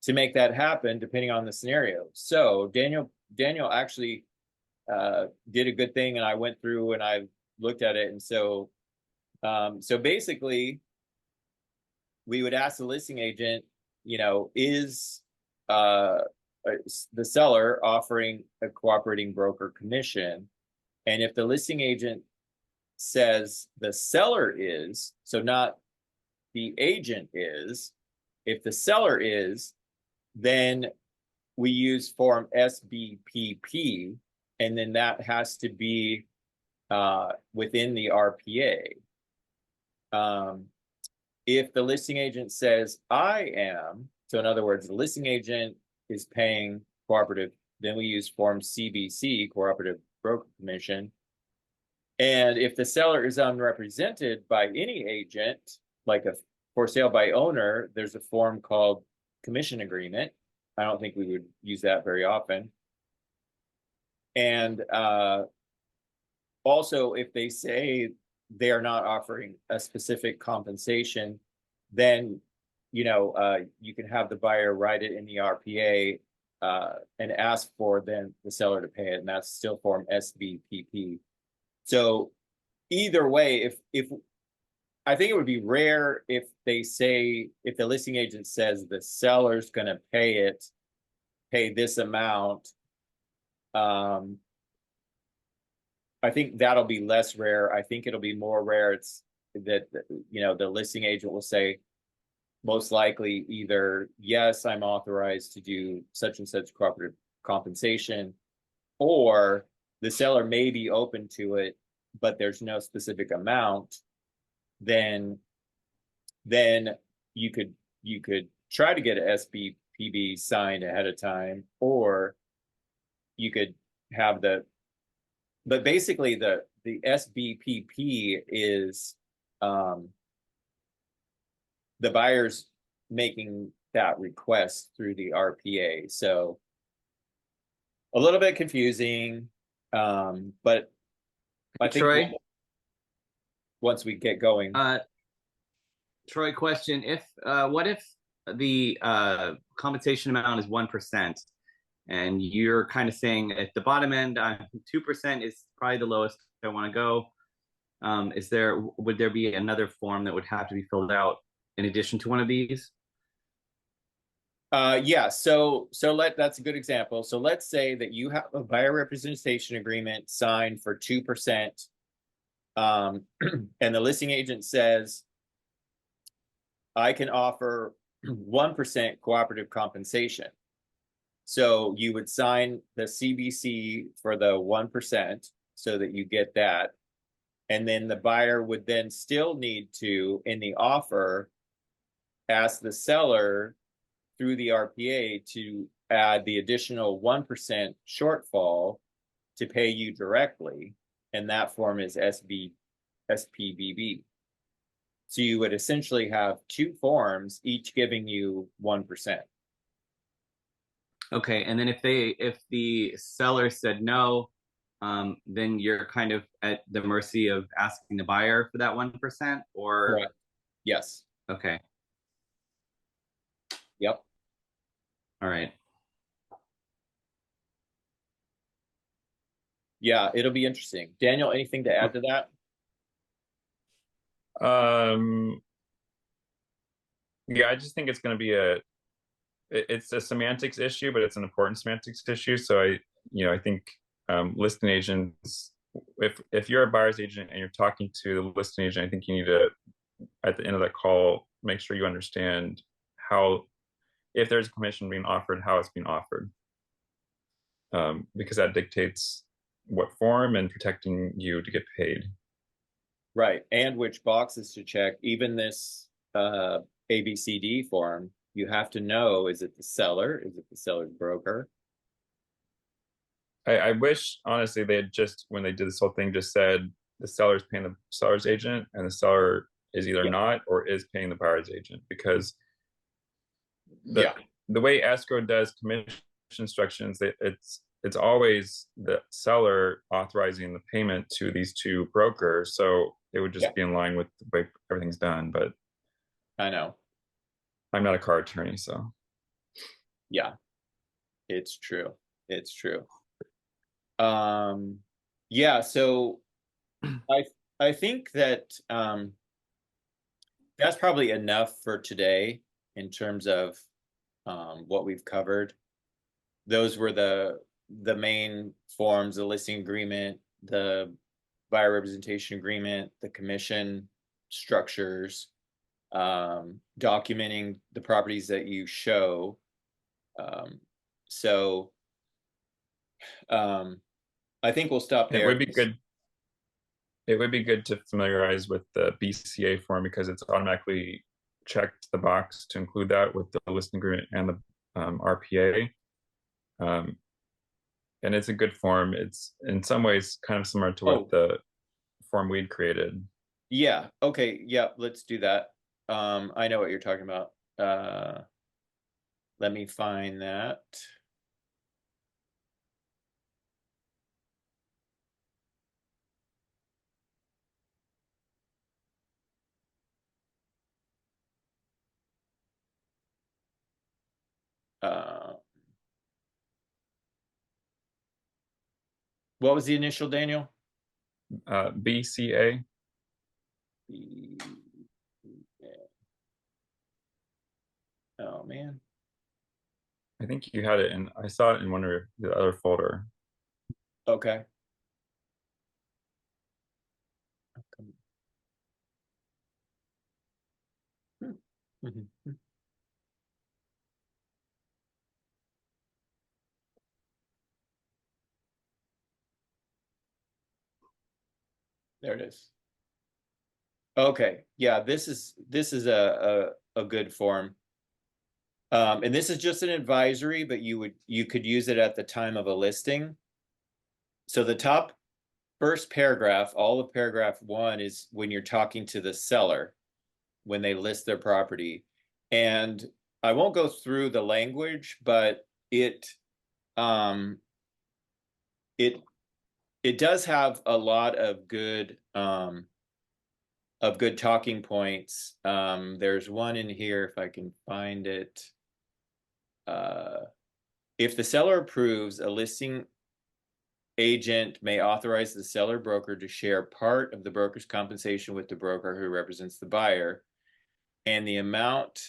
to make that happen depending on the scenario. So Daniel actually did a good thing, and I went through and I looked at it. And so basically we would ask the listing agent, is the seller offering a cooperating broker commission? And if the listing agent says the seller is, so not the agent is, if the seller is, then we use form SBPP, and then that has to be within the RPA. If the listing agent says I am, so in other words, the listing agent is paying cooperative, then we use form CBC, cooperative broker commission. And if the seller is unrepresented by any agent, like a for sale by owner, there's a form called commission agreement. I don't think we would use that very often. And also, if they say they are not offering a specific compensation, then you can have the buyer write it in the RPA and ask for then the seller to pay it, and that's still form SBPP. So either way, if I think it would be rare if the listing agent says the seller's going to pay this amount. I think that'll be less rare. I think it'll be more rare. It's that, the listing agent will say, most likely either, yes, I'm authorized to do such and such cooperative compensation, or the seller may be open to it, but there's no specific amount. Then you could try to get an SBPB signed ahead of time, or you could have but basically the SBPP is the buyer's making that request through the RPA. So a little bit confusing, but I think Troy, once we get going. Troy, question: what if the compensation amount is 1%, and you're kind of saying at the bottom end, 2% is probably the lowest I want to go. Would there be another form that would have to be filled out in addition to one of these? Yeah, that's a good example. So let's say that you have a buyer representation agreement signed for 2%. And the listing agent says, I can offer 1% cooperative compensation. So you would sign the CBC for the 1% so that you get that. And then the buyer would then still need to, in the offer, ask the seller through the RPA to add the additional 1% shortfall to pay you directly. And that form is SPBB. So you would essentially have two forms, each giving you 1%. Okay, and then if the seller said no, then you're kind of at the mercy of asking the buyer for that 1%, or? Correct. Yes. Okay. Yep. All right. Yeah, it'll be interesting. Daniel, anything to add to that? Yeah, I just think it's going to be it's a semantics issue, but it's an important semantics issue. So I think listing agents, if you're a buyer's agent and you're talking to the listing agent, I think you need to, at the end of that call, make sure you understand how, if there's a commission being offered, how it's being offered, because that dictates what form and protecting you to get paid. Right, and which boxes to check. Even this ABCD form, you have to know, is it the seller? Is it the seller's broker? I wish, honestly, they had just, when they did this whole thing, just said the seller's paying the seller's agent and the seller is either not or is paying the buyer's agent, because the way escrow does commission instructions, it's always the seller authorizing the payment to these two brokers. So it would just be in line with the way everything's done. But I know. I'm not a car attorney, so. Yeah, it's true. It's true. Yeah, so I think that that's probably enough for today in terms of what we've covered. Those were the main forms: the listing agreement, the buyer representation agreement, the commission structures, documenting the properties that you show. I think we'll stop there. It would be good. It would be good to familiarize with the BCA form, because it's automatically checked the box to include that with the listing agreement and the RPA. And it's a good form. It's in some ways kind of similar to what the form we'd created. Yeah. Okay. Yeah. Let's do that. I know what you're talking about. Let me find that. What was the initial, Daniel? BCA. Oh man. I think you had it in, I saw it in one of the other folder. Okay. There it is. Okay. Yeah, this is a good form. And this is just an advisory, but you could use it at the time of a listing. So the top first paragraph, all of paragraph 1 is when you're talking to the seller when they list their property. And I won't go through the language, but it does have a lot of good talking points. There's one in here, if I can find it. If the seller approves, a listing agent may authorize the seller broker to share part of the broker's compensation with the broker who represents the buyer, and the amount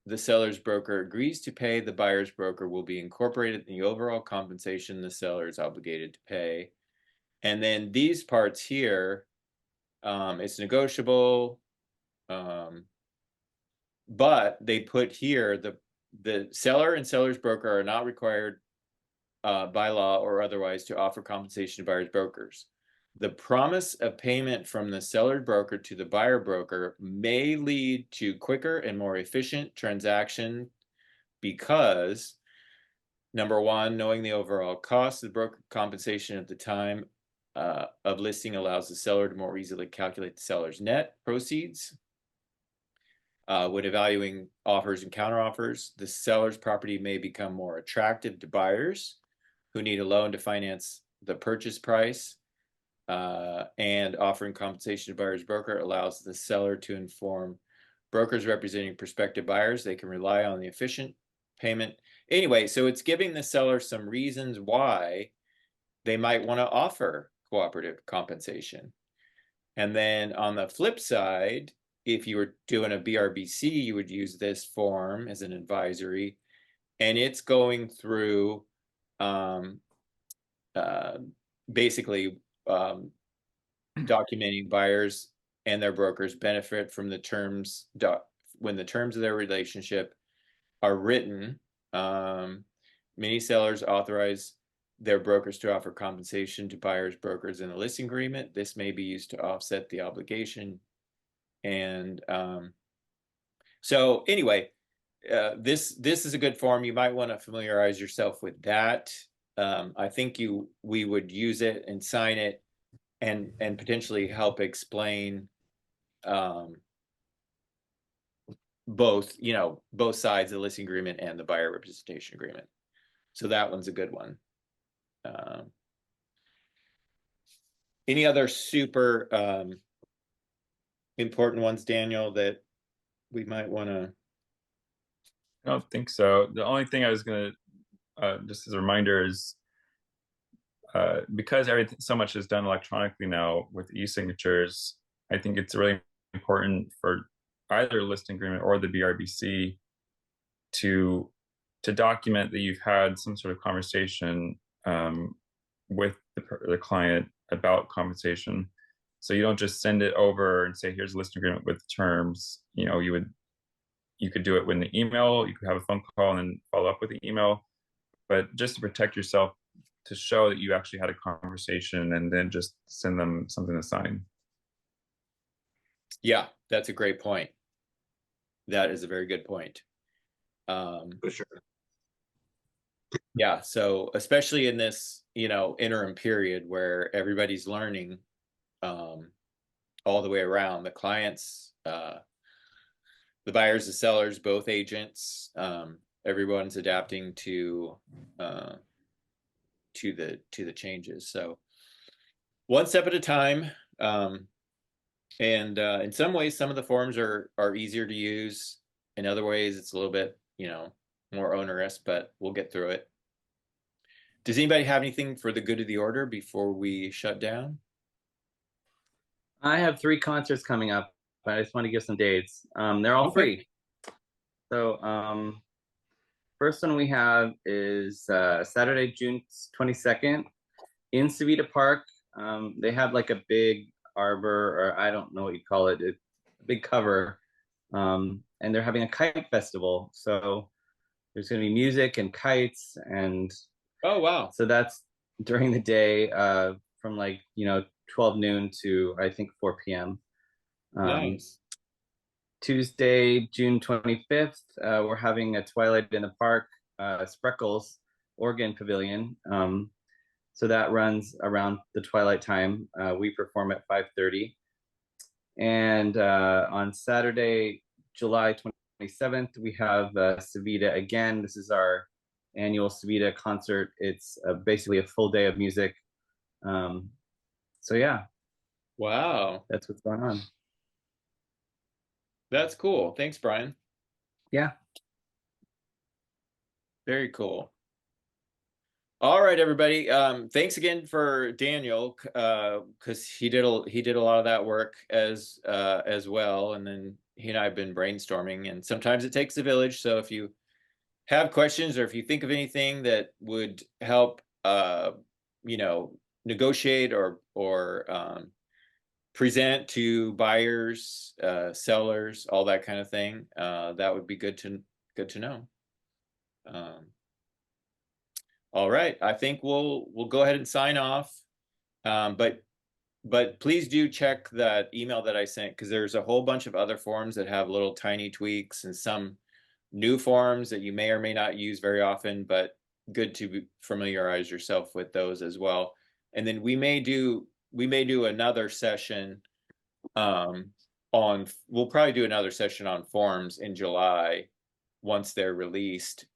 the seller's broker agrees to pay the buyer's broker will be incorporated in the overall compensation the seller is obligated to pay. And then these parts here, it's negotiable, but they put here the seller and seller's broker are not required by law or otherwise to offer compensation to buyer's brokers. The promise of payment from the seller broker to the buyer broker may lead to quicker and more efficient transaction because, number one, knowing the overall cost of the broker compensation at the time of listing allows the seller to more easily calculate the seller's net proceeds. When evaluating offers and counteroffers, the seller's property may become more attractive to buyers who need a loan to finance the purchase price, and offering compensation to buyer's broker allows the seller to inform brokers representing prospective buyers they can rely on the efficient payment. Anyway, so it's giving the seller some reasons why they might want to offer cooperative compensation. And then on the flip side, if you were doing a BRBC, you would use this form as an advisory, and it's going through basically documenting buyers and their brokers benefit from the terms when the terms of their relationship are written. Many sellers authorize their brokers to offer compensation to buyers' brokers in a listing agreement. This may be used to offset the obligation. And so anyway, this is a good form. You might want to familiarize yourself with that. I think we would use it and sign it and potentially help explain both sides of the listing agreement and the buyer representation agreement. So that one's a good one. Any other super important ones, Daniel, that we might want to? I don't think so. The only thing I was going to, just as a reminder, is because so much is done electronically now with e-signatures, I think it's really important for either listing agreement or the BRBC to document that you've had some sort of conversation with the client about compensation. So you don't just send it over and say, here's a listing agreement with terms. You could do it with the email, you could have a phone call and then follow up with the email, but just to protect yourself, to show that you actually had a conversation, and then just send them something to sign. Yeah, that's a great point. That is a very good point. For sure. Yeah, so especially in this, interim period where everybody's learning all the way around, the clients, the buyers, the sellers, both agents, everyone's adapting to the changes. So one step at a time. And in some ways, some of the forms are easier to use. In other ways, it's a little bit, more onerous, but we'll get through it. Does anybody have anything for the good of the order before we shut down? I have 3 concerts coming up, but I just want to give some dates. They're all free. So first one we have is Saturday, June 22nd in Savita Park. They have like a big arbor, or I don't know what you call it, a big cover, and they're having a kite festival. So there's going to be music and kites, and oh wow! So that's during the day, from 12 noon to I think 4 p.m. Nice. Tuesday, June 25th, we're having a Twilight in the Park, Spreckles Organ Pavilion. So that runs around the twilight time. We perform at 5:30. And on Saturday, July 27th, we have Savita again. This is our annual Savita concert. It's basically a full day of music. So yeah. Wow. That's what's going on. That's cool. Thanks, Brian. Yeah. Very cool. All right, everybody. Thanks again for Daniel, because he did a lot of that work as well. And then he and I have been brainstorming, and sometimes it takes a village. So if you have questions or if you think of anything that would help, you know, negotiate or present to buyers, sellers, all that kind of thing, that would be good to know. All right, I think we'll go ahead and sign off. But please do check that email that I sent, because there's a whole bunch of other forms that have little tiny tweaks and some new forms that you may or may not use very often, but good to familiarize yourself with those as well. And then we may do another session we'll probably do another session on forms in July once they're released,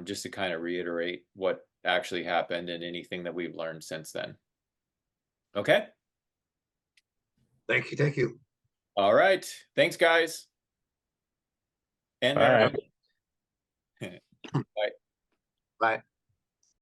just to kind of reiterate what actually happened and anything that we've learned since then. Okay. Thank you. Thank you. All right. Thanks, guys. And Bye. Mary. Bye. Bye.